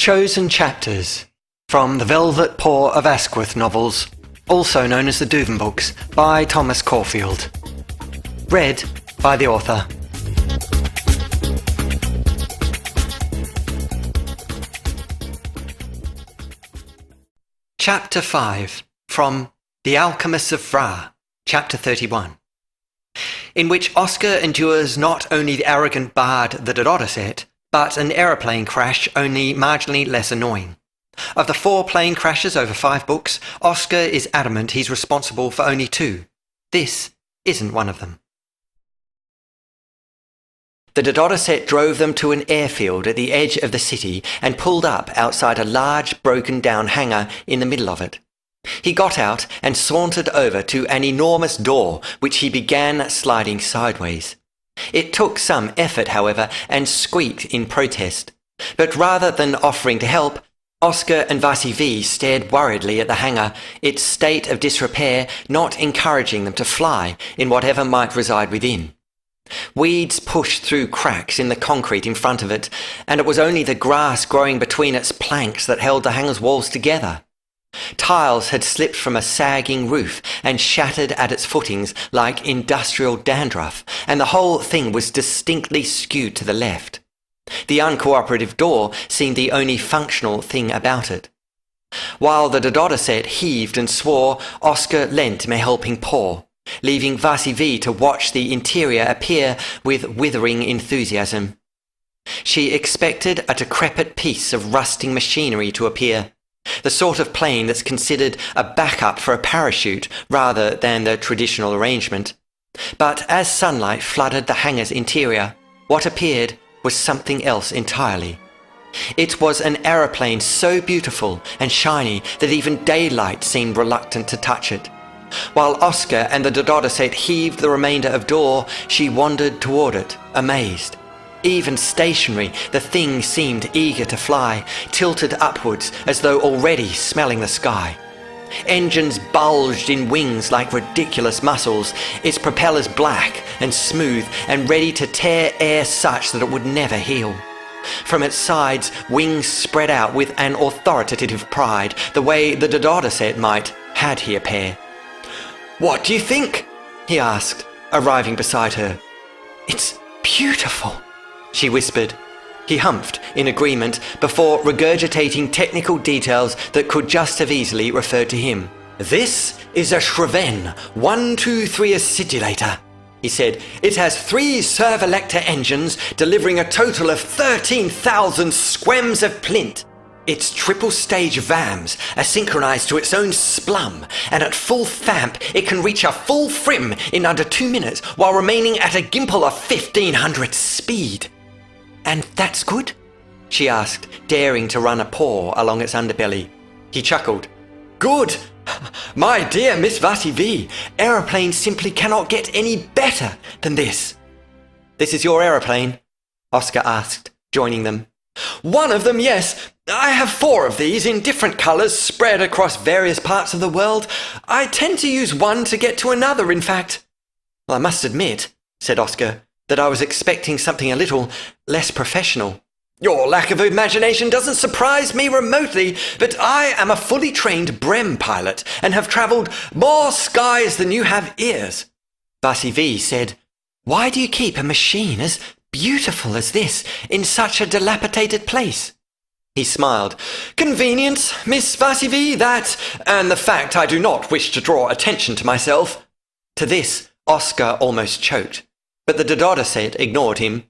Chosen Chapters from the Velvet Paw of Asquith novels, also known as the Dooven Books, by Thomas Corfield. Read by the author. Chapter 5 from The Alchemists of Vra, Chapter 31, in which Oscar endures not only the arrogant bard the Dodo-Sette, but an aeroplane crash only marginally less annoying. Of the 4 plane crashes over 5 books, Oscar is adamant he's responsible for only 2. This isn't one of them. The Dodo-Sette drove them to an airfield at the edge of the city and pulled up outside a large broken-down hangar in the middle of it. He got out and sauntered over to an enormous door which he began sliding sideways. It took some effort, however, and squeaked in protest. But rather than offering to help, Oscar and Vra stared worriedly at the hangar, its state of disrepair not encouraging them to fly in whatever might reside within. Weeds pushed through cracks in the concrete in front of it, and it was only the grass growing between its planks that held the hangar's walls together. Tiles had slipped from a sagging roof and shattered at its footings like industrial dandruff, and the whole thing was distinctly skewed to the left. The uncooperative door seemed the only functional thing about it. While the Dodo-Sette heaved and swore, Oscar lent him a helping paw, leaving Vra to watch the interior appear with withering enthusiasm. She expected a decrepit piece of rusting machinery to appear, the sort of plane that's considered a backup for a parachute rather than the traditional arrangement. But as sunlight flooded the hangar's interior, what appeared was something else entirely. It was an aeroplane so beautiful and shiny that even daylight seemed reluctant to touch it. While Oscar and the Dodo-Sette heaved the remainder of door, she wandered toward it, amazed. Even stationary, the thing seemed eager to fly, tilted upwards as though already smelling the sky. Engines bulged in wings like ridiculous muscles, its propellers black and smooth and ready to tear air such that it would never heal. From its sides, wings spread out with an authoritative pride, the way the Dodo-Sette might, had he a pair. "What do you think?" he asked, arriving beside her. "It's beautiful," she whispered. He humphed in agreement before regurgitating technical details that could just have easily referred to him. "This is a Shreven 123 acidulator," he said. "It has 3 servolector engines delivering a total of 13,000 squems of plint. Its triple-stage VAMs are synchronized to its own splum, and at full thamp it can reach a full frim in under 2 minutes while remaining at a gimple of 1500 speed." "And that's good?" she asked, daring to run a paw along its underbelly. He chuckled. "Good! My dear Miss Vra, aeroplanes simply cannot get any better than this." "This is your aeroplane?" Oscar asked, joining them. "One of them, yes. I have 4 of these in different colours spread across various parts of the world. I tend to use one to get to another, in fact." "Well, I must admit," said Oscar, "that I was expecting something a little less professional." "Your lack of imagination doesn't surprise me remotely, but I am a fully trained Brem pilot and have travelled more skies than you have ears." Vra said, "Why do you keep a machine as beautiful as this in such a dilapidated place?" He smiled. "Convenience, Miss Vra, that, and the fact I do not wish to draw attention to myself." To this, Oscar almost choked, but the Dodo-Sette ignored him.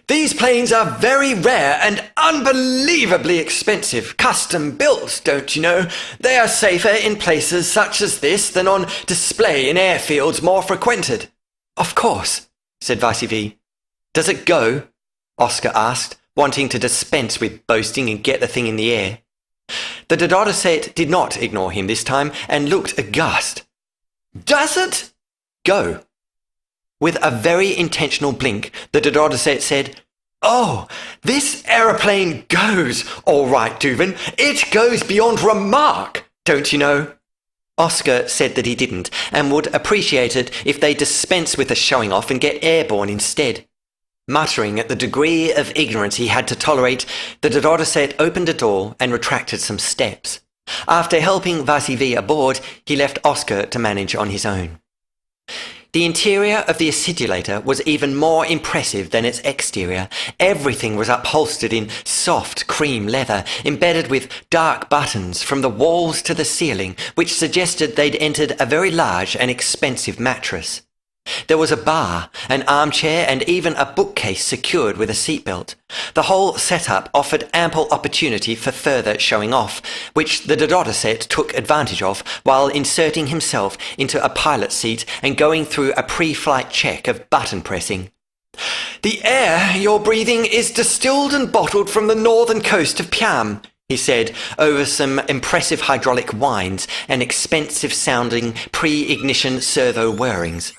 "These planes are very rare and unbelievably expensive, custom built, don't you know? They are safer in places such as this than on display in airfields more frequented." "Of course," said Vra. "Does it go?" Oscar asked, wanting to dispense with boasting and get the thing in the air. The Dodo-Sette did not ignore him this time and looked aghast. "Does it?" "Go." With a very intentional blink, the Dodo-Sette said, "Oh, this aeroplane goes, all right, Dooven. It goes beyond remark, don't you know?" Oscar said that he didn't, and would appreciate it if they dispense with the showing off and get airborne instead. Muttering at the degree of ignorance he had to tolerate, the Dodo-Sette opened a door and retracted some steps. After helping Vasivi aboard, he left Oscar to manage on his own. The interior of the acidulator was even more impressive than its exterior. Everything was upholstered in soft cream leather, embedded with dark buttons from the walls to the ceiling, which suggested they'd entered a very large and expensive mattress. There was a bar, an armchair, and even a bookcase secured with a seatbelt. The whole setup offered ample opportunity for further showing off, which the Dodo-Sette took advantage of while inserting himself into a pilot seat and going through a pre-flight check of button pressing. "The air you're breathing is distilled and bottled from the northern coast of Piam," he said, over some impressive hydraulic winds and expensive-sounding pre-ignition servo whirrings.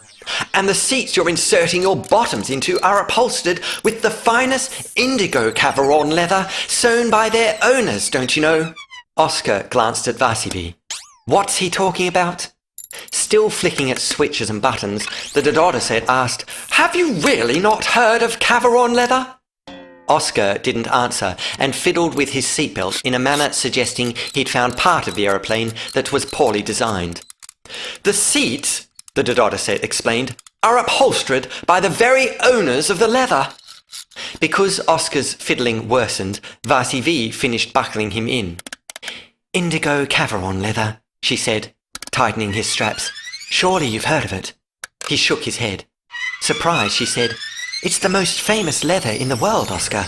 "And the seats you're inserting your bottoms into are upholstered with the finest indigo Cavaron leather sewn by their owners, don't you know?" Oscar glanced at Vasivi. What's he talking about? Still flicking at switches and buttons, the Dodo-Sette asked, "Have you really not heard of Cavaron leather?" Oscar didn't answer and fiddled with his seatbelt in a manner suggesting he'd found part of the aeroplane that was poorly designed. "The seats," the Dodo-Sette explained, "are upholstered by the very owners of the leather." Because Oscar's fiddling worsened, Vasivi finished buckling him in. "Indigo Cavaron leather," she said, tightening his straps. "Surely you've heard of it." He shook his head. Surprised, she said, "It's the most famous leather in the world, Oscar.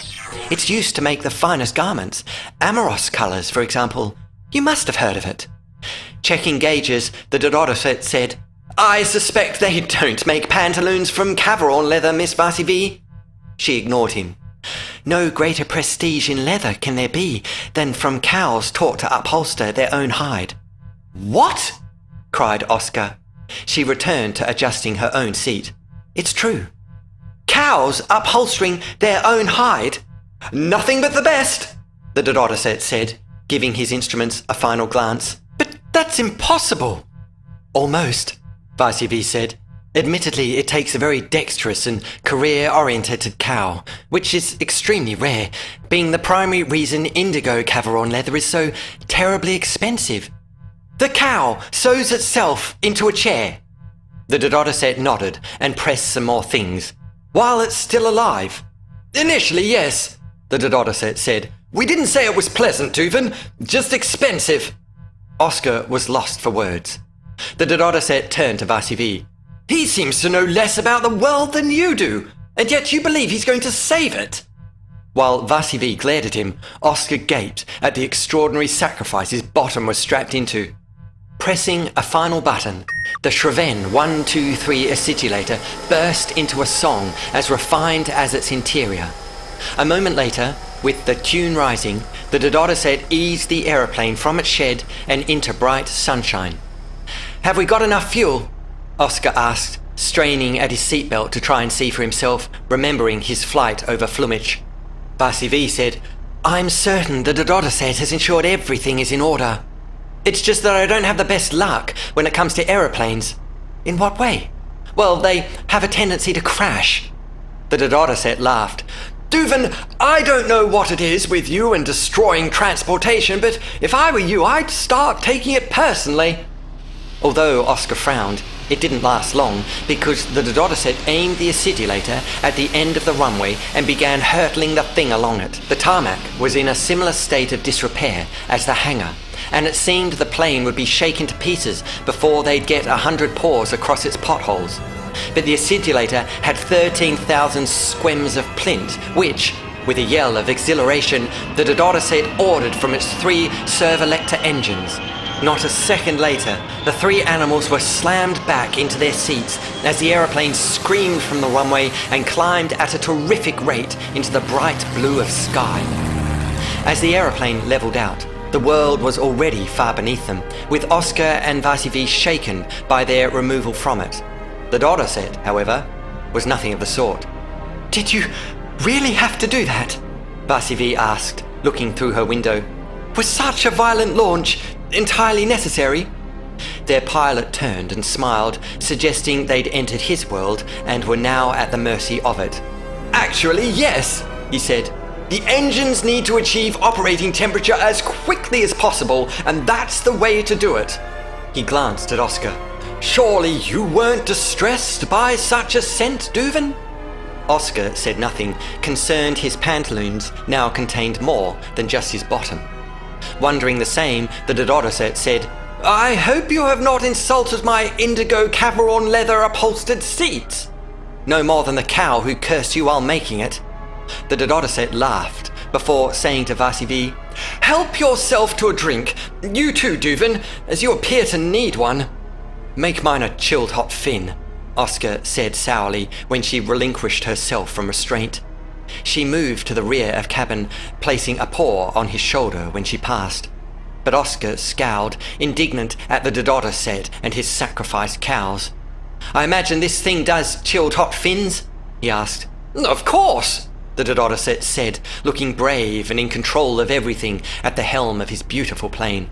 It's used to make the finest garments. Amoros colours, for example. You must have heard of it." Checking gauges, the Dodo-Sette said, "I suspect they don't make pantaloons from Cavaron leather, Miss Vasivi." She ignored him. "No greater prestige in leather can there be than from cows taught to upholster their own hide." "What?" cried Oscar. She returned to adjusting her own seat. "It's true. Cows upholstering their own hide? Nothing but the best," the Dodo-Sette said, giving his instruments a final glance. "But that's impossible." "Almost," Vasivi said. "Admittedly, it takes a very dexterous and career-oriented cow, which is extremely rare, being the primary reason indigo Cavaron leather is so terribly expensive." "The cow sews itself into a chair." The Dodo-Sette nodded and pressed some more things. "While it's still alive?" "Initially, yes," the Dodo-Sette said. "We didn't say it was pleasant, Dooven, just expensive." Oscar was lost for words. The Dodo-Sette turned to Vasivi. "He seems to know less about the world than you do, and yet you believe he's going to save it." While Vasivi glared at him, Oscar gaped at the extraordinary sacrifice his bottom was strapped into. Pressing a final button, the Shreven 123 acidulator burst into a song as refined as its interior. A moment later, with the tune rising, the Dodo-Sette eased the aeroplane from its shed and into bright sunshine. "Have we got enough fuel?" Oscar asked, straining at his seatbelt to try and see for himself, remembering his flight over Flumich. Vasivi said, "I'm certain the Dodo-Sette has ensured everything is in order. It's just that I don't have the best luck when it comes to aeroplanes." "In what way?" "Well, they have a tendency to crash." The Dodo-Sette laughed. "Dooven, I don't know what it is with you and destroying transportation, but if I were you, I'd start taking it personally." Although Oscar frowned, it didn't last long, because the Dodo-Sette aimed the acidulator at the end of the runway and began hurtling the thing along it. The tarmac was in a similar state of disrepair as the hangar, and it seemed the plane would be shaken to pieces before they'd get 100 paws across its potholes. But the acidulator had 13,000 squems of plint, which, with a yell of exhilaration, the Dodo-Sette ordered from its 3 Servolector engines. Not a second later, the 3 animals were slammed back into their seats as the aeroplane screamed from the runway and climbed at a terrific rate into the bright blue of sky. As the aeroplane leveled out, the world was already far beneath them, with Oscar and Vasivi shaken by their removal from it. The Dodo-Sette, however, was nothing of the sort. "Did you really have to do that?" Vasivi asked, looking through her window. "Was such a violent launch entirely necessary?" Their pilot turned and smiled, suggesting they'd entered his world and were now at the mercy of it. Actually, yes, he said. The engines need to achieve operating temperature as quickly as possible, and that's the way to do it. He glanced at Oscar. Surely you weren't distressed by such ascent, Dooven? Oscar said nothing, concerned his pantaloons now contained more than just his bottom. Wondering the same, the Dodo-Sette said, I hope you have not insulted my indigo Caveron leather upholstered seats. No more than the cow who cursed you while making it. The Dodo-Sette laughed before saying to Vasivi, Help yourself to a drink. You too, Dooven, as you appear to need one. Make mine a chilled hot fin, Oscar said sourly when she relinquished herself from restraint. She moved to the rear of cabin, placing a paw on his shoulder when she passed. But Oscar scowled, indignant at the Dodo-Sette and his sacrificed cows. I imagine this thing does chilled hot fins? He asked. Of course, the Dodo-Sette said, looking brave and in control of everything at the helm of his beautiful plane.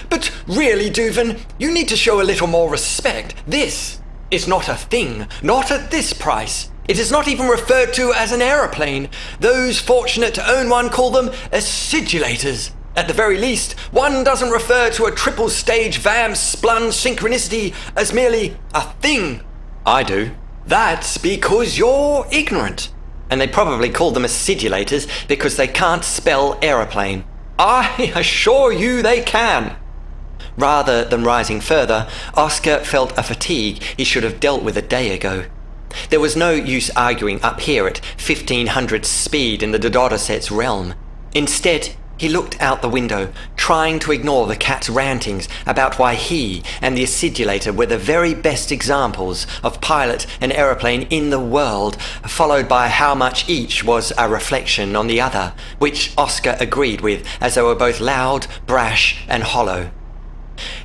But really, Dooven, you need to show a little more respect. This is not a thing, not at this price. It is not even referred to as an aeroplane. Those fortunate to own one call them acidulators. At the very least, one doesn't refer to a triple-stage Vam Splun synchronicity as merely a thing. I do. That's because you're ignorant. And they probably call them acidulators because they can't spell aeroplane. I assure you they can. Rather than rising further, Oscar felt a fatigue he should have dealt with a day ago. There was no use arguing up here at 1500 speed in the Dodo-Sette's realm. Instead, he looked out the window, trying to ignore the cat's rantings about why he and the acidulator were the very best examples of pilot and aeroplane in the world, followed by how much each was a reflection on the other, which Oscar agreed with as they were both loud, brash, and hollow.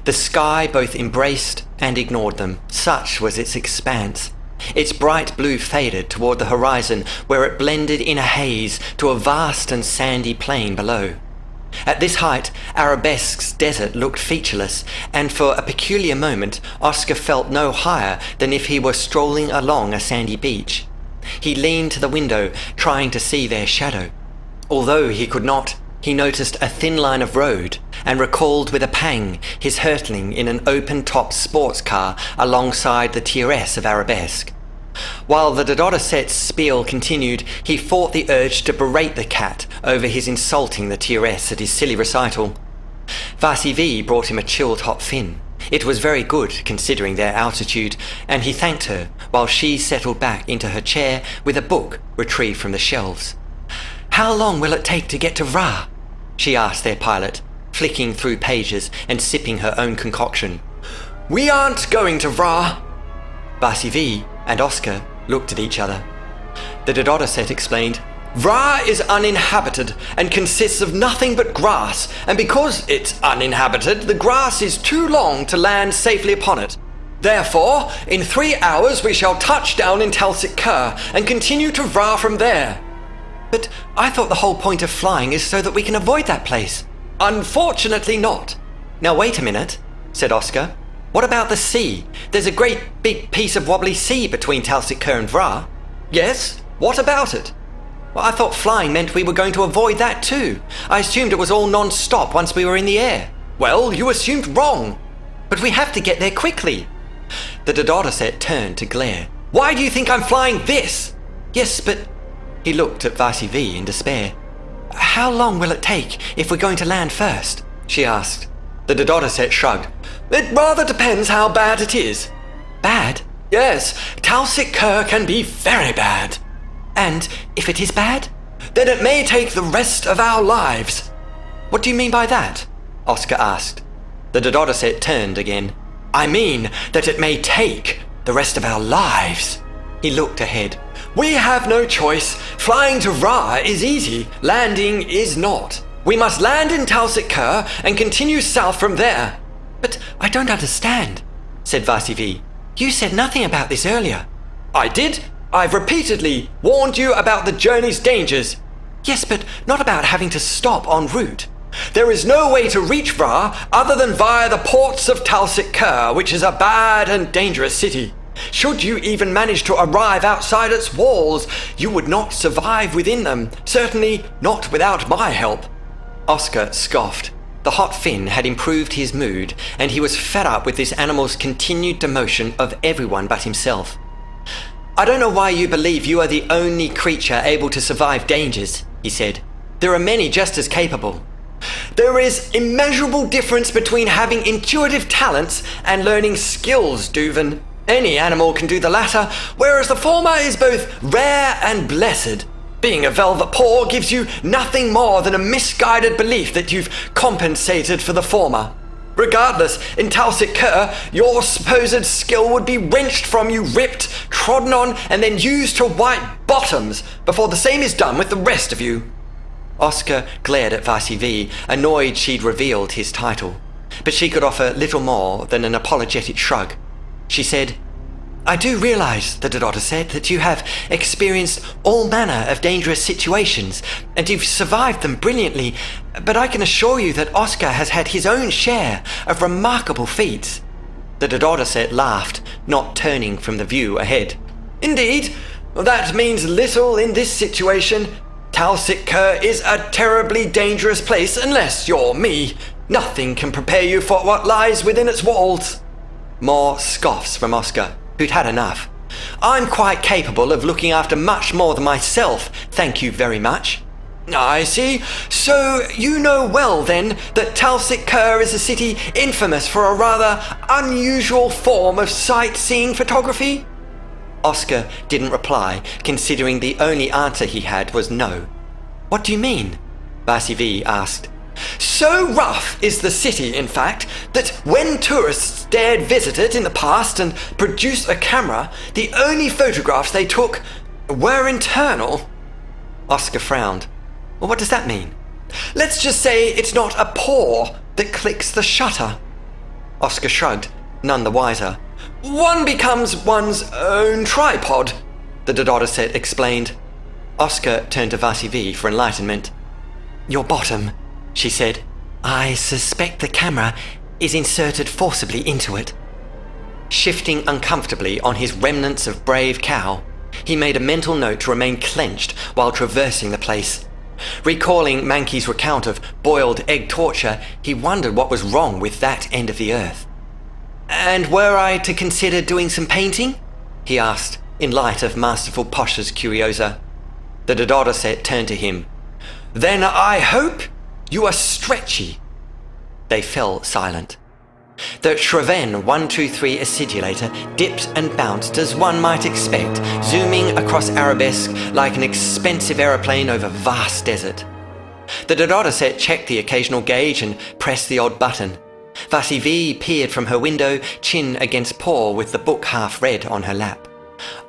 The sky both embraced and ignored them, such was its expanse. Its bright blue faded toward the horizon, where it blended in a haze to a vast and sandy plain below. At this height, Arabesque's desert looked featureless, and for a peculiar moment Oscar felt no higher than if he were strolling along a sandy beach. He leaned to the window, trying to see their shadow. Although he could not, he noticed a thin line of road, and recalled with a pang his hurtling in an open-top sports car alongside the Tieress of Arabesque. While the Dodo-Sette's spiel continued, he fought the urge to berate the cat over his insulting the Tieress at his silly recital. Vasivi brought him a chilled hot fin. It was very good, considering their altitude, and he thanked her while she settled back into her chair with a book retrieved from the shelves. How long will it take to get to Vra? She asked their pilot, flicking through pages and sipping her own concoction. We aren't going to Vra. Vasivi and Oscar looked at each other. The Dodo-Sette explained, Vra is uninhabited and consists of nothing but grass, and because it's uninhabited, the grass is too long to land safely upon it. Therefore, in 3 hours we shall touch down in Talsik Kur and continue to Vra from there. But I thought the whole point of flying is so that we can avoid that place. Unfortunately not. Now wait a minute, said Oscar. What about the sea? There's a great big piece of wobbly sea between Talsik Kur and Vra. Yes, what about it? Well, I thought flying meant we were going to avoid that too. I assumed it was all non-stop once we were in the air. Well, you assumed wrong. But we have to get there quickly. The Dodo-Sette turned to glare. Why do you think I'm flying this? Yes, but... He looked at Vasivi in despair. How long will it take if we're going to land first? She asked. The Dodo-Sette shrugged. It rather depends how bad it is. Bad? Yes, Talsik Kur can be very bad. And if it is bad? Then it may take the rest of our lives. What do you mean by that? Oscar asked. The Dodo-Sette turned again. I mean that it may take the rest of our lives. He looked ahead. We have no choice. Flying to Vra is easy. Landing is not. We must land in Talsik Kur and continue south from there. But I don't understand, said Vasivi. You said nothing about this earlier. I did. I've repeatedly warned you about the journey's dangers. Yes, but not about having to stop en route. There is no way to reach Vra other than via the ports of Talsik Kur, which is a bad and dangerous city. should you even manage to arrive outside its walls, you would not survive within them, certainly not without my help." Oscar scoffed. The hot fin had improved his mood, and he was fed up with this animal's continued demotion of everyone but himself. "I don't know why you believe you are the only creature able to survive dangers," he said. "There are many just as capable." "There is immeasurable difference between having intuitive talents and learning skills, Dooven. Any animal can do the latter, whereas the former is both rare and blessed. Being a velvet paw gives you nothing more than a misguided belief that you've compensated for the former. Regardless, in Doodo-Sette Cur, your supposed skill would be wrenched from you, ripped, trodden on, and then used to wipe bottoms before the same is done with the rest of you." Oscar glared at Vasivi, annoyed she'd revealed his title. But she could offer little more than an apologetic shrug. She said, "I do realize, the Dodo-Sette, that you have experienced all manner of dangerous situations, and you've survived them brilliantly, but I can assure you that Oscar has had his own share of remarkable feats." The Dodo-Sette laughed, not turning from the view ahead. "Indeed, that means little in this situation. Doodo-Sette Cur is a terribly dangerous place unless you're me. Nothing can prepare you for what lies within its walls." More scoffs from Oscar, who'd had enough. "I'm quite capable of looking after much more than myself, thank you very much." "I see. So you know well, then, that Doodo-Sette Cur is a city infamous for a rather unusual form of sightseeing photography?" Oscar didn't reply, considering the only answer he had was no. "What do you mean?" Vasivi asked. "So rough is the city, in fact, that when tourists dared visit it in the past and produce a camera, the only photographs they took were internal." Oscar frowned. "Well, what does that mean?" "Let's just say it's not a paw that clicks the shutter." Oscar shrugged, none the wiser. "One becomes one's own tripod," the Dodo-Sette explained. Oscar turned to Vasivi for enlightenment. "Your bottom," she said. "I suspect the camera is inserted forcibly into it." Shifting uncomfortably on his remnants of brave cow, he made a mental note to remain clenched while traversing the place. Recalling Mankey's recount of boiled egg torture, he wondered what was wrong with that end of the earth. "And were I to consider doing some painting?" he asked, in light of Masterful Posh's Curiosa. The Dodo-Sette turned to him. "Then I hope you are stretchy." They fell silent. The Shraven 123 acidulator dipped and bounced as one might expect, zooming across arabesque like an expensive aeroplane over vast desert. The Dodo-Sette checked the occasional gauge and pressed the odd button. Vasivi peered from her window, chin against paw with the book half read on her lap.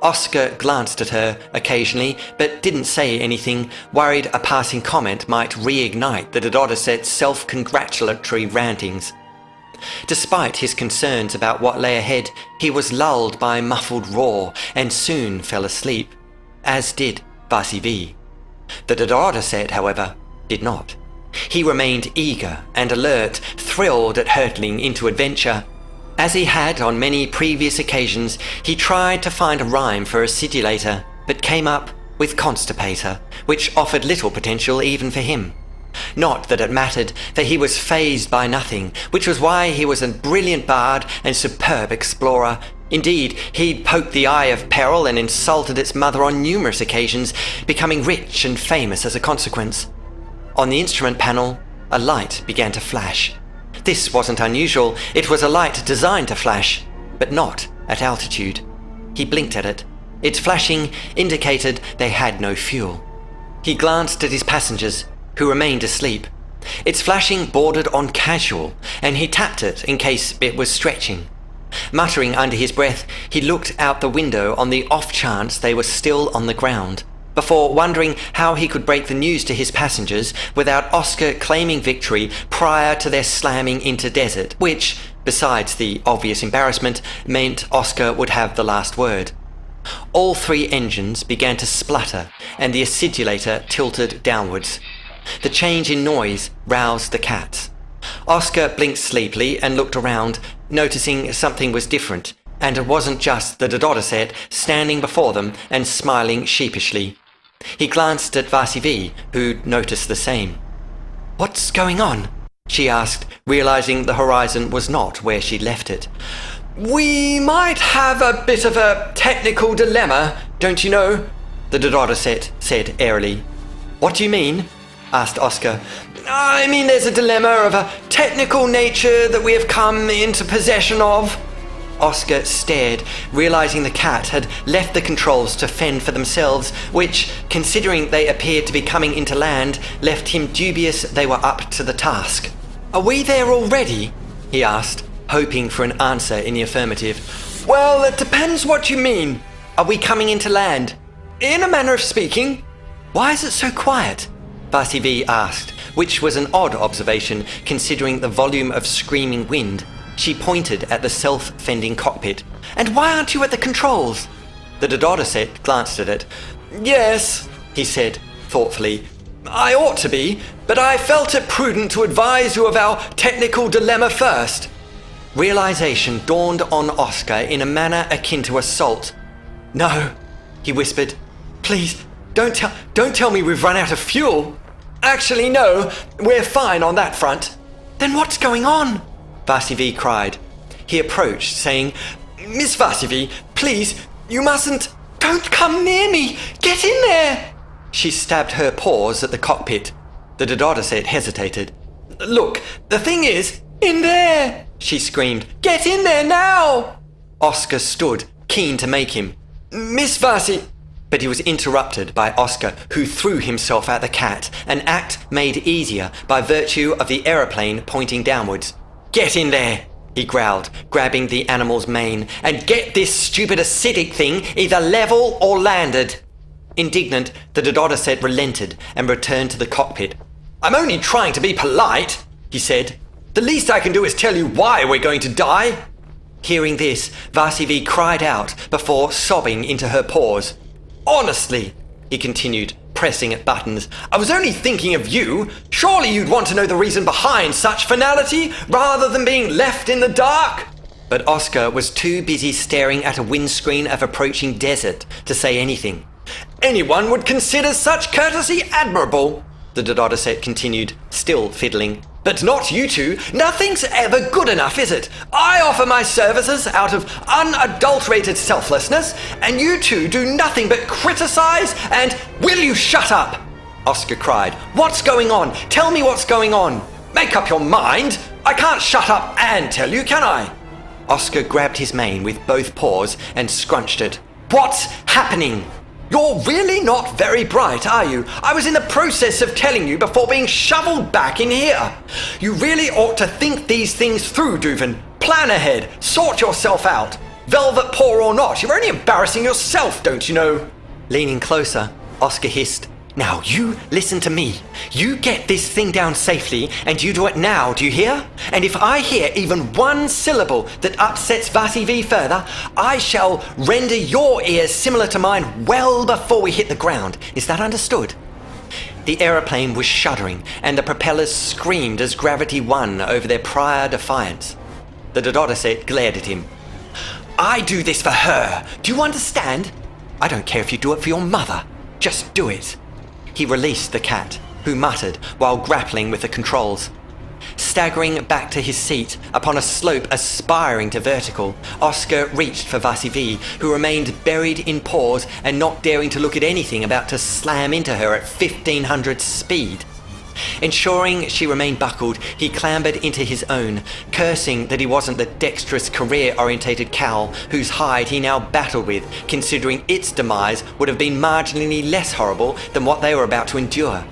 Oscar glanced at her occasionally, but didn't say anything, worried a passing comment might reignite the Dodo-Sette's self-congratulatory rantings. Despite his concerns about what lay ahead, he was lulled by muffled roar and soon fell asleep, as did Vasivi. The Dodo-Sette, however, did not. He remained eager and alert, thrilled at hurtling into adventure. As he had on many previous occasions, he tried to find a rhyme for acidulator, but came up with constipator, which offered little potential even for him. Not that it mattered, for he was fazed by nothing, which was why he was a brilliant bard and superb explorer. Indeed, he'd poked the eye of peril and insulted its mother on numerous occasions, becoming rich and famous as a consequence. On the instrument panel, a light began to flash. This wasn't unusual. It was a light designed to flash, but not at altitude. He blinked at it. Its flashing indicated they had no fuel. He glanced at his passengers, who remained asleep. Its flashing bordered on casual, and he tapped it in case it was stretching. Muttering under his breath, he looked out the window on the off chance they were still on the ground, before wondering how he could break the news to his passengers without Oscar claiming victory prior to their slamming into desert, which, besides the obvious embarrassment, meant Oscar would have the last word. All three engines began to splutter, and the acidulator tilted downwards. The change in noise roused the cats. Oscar blinked sleepily and looked around, noticing something was different. And it wasn't just the Dodo-Sette standing before them and smiling sheepishly. He glanced at Vasivi, who'd noticed the same. "What's going on?" she asked, realizing the horizon was not where she'd left it. "We might have a bit of a technical dilemma, don't you know?" the Dodo-Sette said airily. "What do you mean?" asked Oscar. "I mean there's a dilemma of a technical nature that we have come into possession of." Oscar stared, realizing the cat had left the controls to fend for themselves, which, considering they appeared to be coming into land, left him dubious they were up to the task. "Are we there already?" he asked, hoping for an answer in the affirmative. "Well, it depends what you mean. Are we coming into land?" "In a manner of speaking." "Why is it so quiet?" Vasivi asked, which was an odd observation considering the volume of screaming wind. She pointed at the self-fending cockpit. "And why aren't you at the controls?" The Dodo-Sette glanced at it. "Yes," he said, thoughtfully. "I ought to be, but I felt it prudent to advise you of our technical dilemma first." Realization dawned on Oscar in a manner akin to assault. "No," he whispered. "Please, don't tell me we've run out of fuel." "Actually, no, we're fine on that front." "Then what's going on?" Vasivi cried. He approached, saying, "Miss Vasivi, please, you mustn't. Don't come near me. Get in there." She stabbed her paws at the cockpit. The Dodo-Sette hesitated. "Look, the thing is, in there," she screamed. "Get in there now." Oscar stood, keen to make him. "Miss Vasi..." But he was interrupted by Oscar, who threw himself at the cat, an act made easier by virtue of the aeroplane pointing downwards. "Get in there," he growled, grabbing the animal's mane, "and get this stupid acidic thing either level or landed." Indignant, the Dodo-Sette relented and returned to the cockpit. "I'm only trying to be polite," he said. "The least I can do is tell you why we're going to die." Hearing this, Vasivi cried out before sobbing into her paws. "Honestly," he continued, pressing at buttons, "I was only thinking of you. Surely you'd want to know the reason behind such finality, rather than being left in the dark." But Oscar was too busy staring at a windscreen of approaching desert to say anything. "Anyone would consider such courtesy admirable," the Dodo-Sette continued, still fiddling. "But not you two. Nothing's ever good enough, is it? I offer my services out of unadulterated selflessness, and you two do nothing but criticize and..." "Will you shut up?" Oscar cried. "What's going on? Tell me what's going on. Make up your mind. I can't shut up and tell you, can I?" Oscar grabbed his mane with both paws and scrunched it. "What's happening? You're really not very bright, are you? I was in the process of telling you before being shoveled back in here. You really ought to think these things through, Dooven. Plan ahead. Sort yourself out. Velvet paw or not, you're only embarrassing yourself, don't you know?" Leaning closer, Oscar hissed, "Now you listen to me. You get this thing down safely, and you do it now, do you hear? And if I hear even one syllable that upsets Vasivi further, I shall render your ears similar to mine well before we hit the ground. Is that understood?" The aeroplane was shuddering, and the propellers screamed as gravity won over their prior defiance. The Dodo-Sette glared at him. "I do this for her. Do you understand? I don't care if you do it for your mother. Just do it." He released the cat, who muttered while grappling with the controls. Staggering back to his seat upon a slope aspiring to vertical, Oscar reached for Vasivi, who remained buried in paws and not daring to look at anything about to slam into her at 1500 speed. Ensuring she remained buckled, he clambered into his own, cursing that he wasn't the dexterous, career-orientated cow whose hide he now battled with, considering its demise would have been marginally less horrible than what they were about to endure.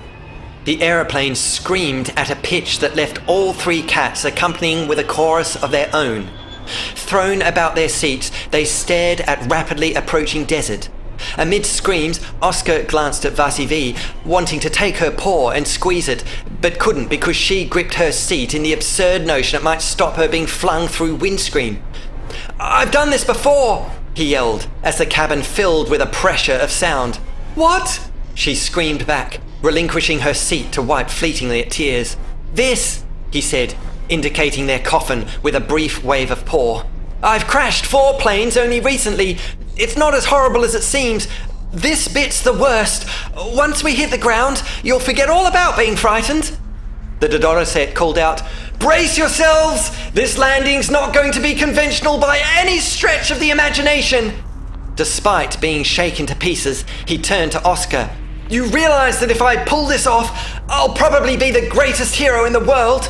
The aeroplane screamed at a pitch that left all three cats accompanying with a chorus of their own. Thrown about their seats, they stared at rapidly approaching desert. Amid screams, Oscar glanced at Vasivi, wanting to take her paw and squeeze it, but couldn't because she gripped her seat in the absurd notion it might stop her being flung through windscreen. "I've done this before," he yelled, as the cabin filled with a pressure of sound. "What?" she screamed back, relinquishing her seat to wipe fleetingly at tears. "This," he said, indicating their coffin with a brief wave of paw. I've crashed 4 planes only recently. It's not as horrible as it seems. This bit's the worst. Once we hit the ground, you'll forget all about being frightened." The Dodo-Sette called out, "Brace yourselves! This landing's not going to be conventional by any stretch of the imagination!" Despite being shaken to pieces, he turned to Oscar. "You realize that if I pull this off, I'll probably be the greatest hero in the world?"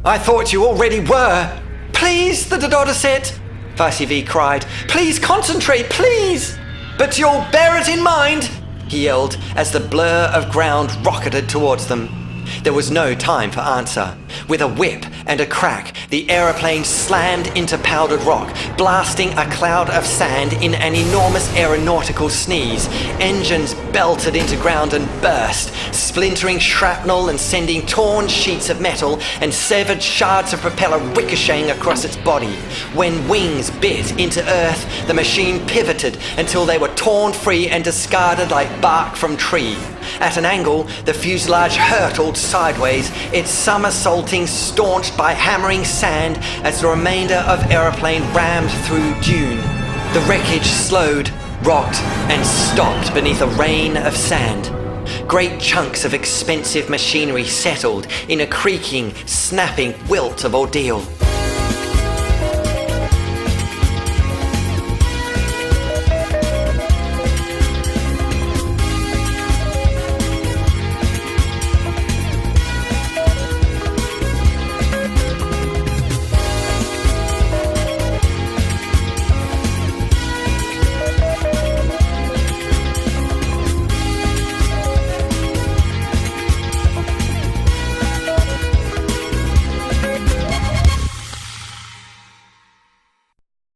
"I thought you already were." "Please, the Dodo-Sette," Fussy V cried. "Please concentrate, please!" "But you'll bear it in mind," he yelled as the blur of ground rocketed towards them. There was no time for answer. With a whip and a crack, the aeroplane slammed into powdered rock, blasting a cloud of sand in an enormous aeronautical sneeze. Engines belted into ground and burst, splintering shrapnel and sending torn sheets of metal and severed shards of propeller ricocheting across its body. When wings bit into earth, the machine pivoted until they were torn free and discarded like bark from tree. At an angle, the fuselage hurtled sideways, its somersaulting staunched by hammering sand as the remainder of aeroplane rammed through dune. The wreckage slowed, rocked, and stopped beneath a rain of sand. Great chunks of expensive machinery settled in a creaking, snapping wilt of ordeal.